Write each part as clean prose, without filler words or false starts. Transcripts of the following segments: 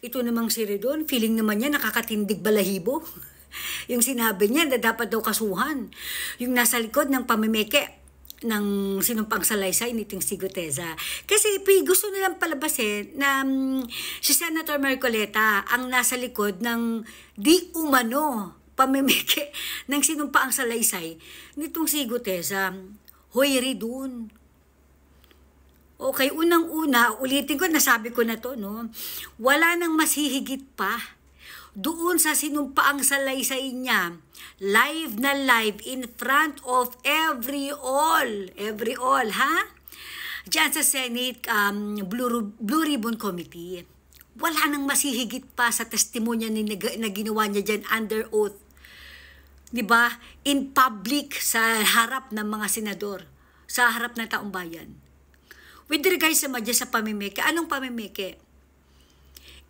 Ito namang si Redon, feeling naman niya nakakatindig balahibo. Yung sinabi niya na dapat daw kasuhan. Yung nasa likod ng pamimeke ng sinumpang salaysay ni Ting Siguteza. Kasi gusto nilang palabasin na si Senator Marcoleta ang nasa likod ng di umano pamimeke ng sinumpaang salaysay nitong Siguteza. Hoy, Redon. Okay, unang-una, ulitin ko, nasabi ko na to, no? Wala nang mas hihigit pa doon sa sinumpaang salaysay niya, live na live in front of every all, ha? Diyan sa Senate Blue Ribbon Committee. Wala nang mas hihigit pa sa testimonya na ginawa niya dyan under oath. Diba? In public, sa harap ng mga senador, sa harap ng taong bayan. With regards sa pamimeke, anong pamimeke?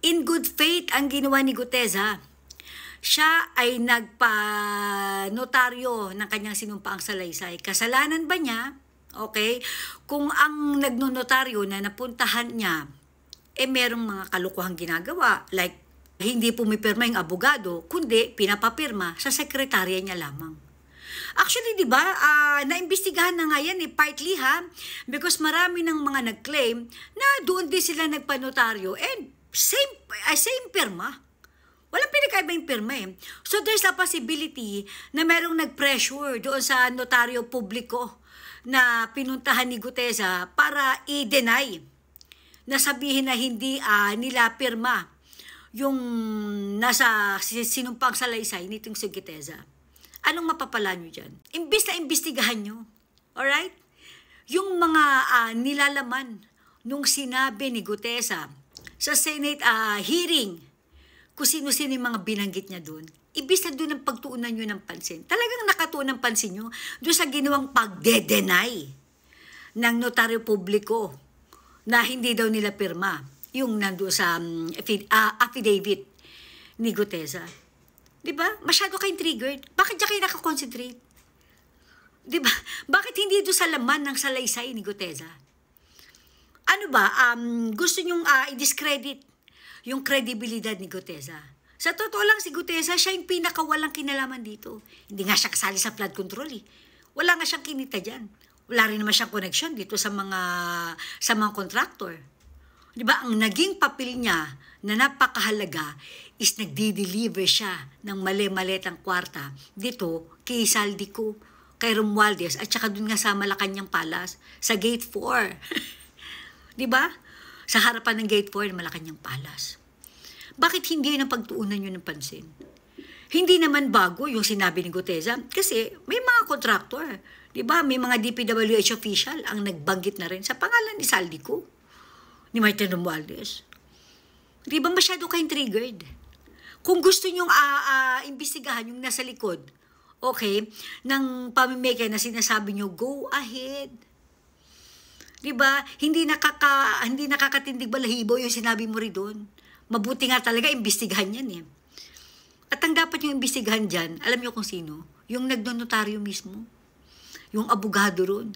In good faith ang ginawa ni Guteza. Siya ay nagpa-notaryo ng kanyang sinumpaang salaysay. Kasalanan ba niya? Okay? Kung ang nagnonotaryo na napuntahan niya, merong mga kalukuhang ginagawa. Like, hindi pumipirma yung abogado, kundi pinapapirma sa sekretarya niya lamang. Actually, di ba, naimbestigahan na nga yan partly because marami ng mga nag-claim na doon din sila nagpanotaryo and same pirma. Walang pinakaiba yung pirma So there's a possibility na merong nag-pressure doon sa notaryo publiko na pinuntahan ni Guteza para i-deny na sabihin na hindi nila pirma yung nasa sinumpang salaysay nitong si Guteza. Anong mapapala nyo dyan? Imbis na imbestigahan nyo. Alright? Yung mga nilalaman nung sinabi ni Guteza sa Senate hearing, kung sino-sino yung mga binanggit niya doon, imbis na doon ang pagtuunan nyo ng pansin. Talagang nakatuon ng pansin nyo doon sa ginawang pagde-deny ng notaryo publiko na hindi daw nila pirma yung nandoon sa affidavit ni Guteza. Diba? Masyado kayong triggered. Bakit diyan kayo nakakonsentrate? Diba? Bakit hindi doon sa laman ng salaysay ni Guteza? Ano ba? Gusto nyong i-discredit yung credibilidad ni Guteza. Sa totoo lang, si Guteza, siya yung pinakawalang kinalaman dito. Hindi nga siya kasali sa flood control Wala nga siyang kinita dyan. Wala rin naman siyang connection dito sa mga contractor. Diba? Ang naging papel niya na napakahalaga is nagdi-deliver siya ng mali-maletang kwarta dito kay Saldico, kay Romualdez, at saka dun nga sa Malacanang Palace, sa Gate 4. Diba? Sa harapan ng Gate 4 ng Malacanang Palace. Bakit hindi na pagtuunan nyo ng pansin? Hindi naman bago yung sinabi ni Guteza kasi may mga contractor. Diba? May mga DPWH official ang nagbanggit na rin sa pangalan ni Saldico, ni Martin Romualdez. Di ba masyado kayong triggered? Kung gusto nyong imbestigahan yung nasa likod, okay, ng pamimeke na sinasabi nyo, go ahead. Di ba? Hindi nakakatindig balahibo yung sinabi mo rin doon. Mabuti nga talaga, imbestigahan yan At ang dapat yung imbestigahan dyan, alam nyo kung sino? Yung nagnonotaryo mismo. Yung abogado ron.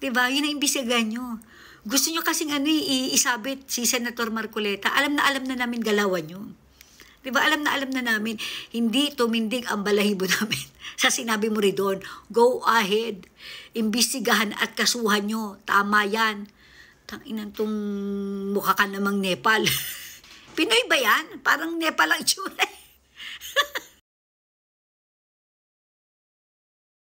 Di ba? Yun ang imbestigahan nyo. Gusto nyo kasing isabit si Senator Marcoleta. Alam na namin galawan nyo. Diba? Alam na namin, hindi tumindig ang balahibo namin. Sa sinabi mo rin doon, go ahead. Imbestigahan at kasuhan nyo. Tama yan. Tanginan tong mukha ka namang Nepal. Pinoy ba yan? Parang Nepal ang itsura.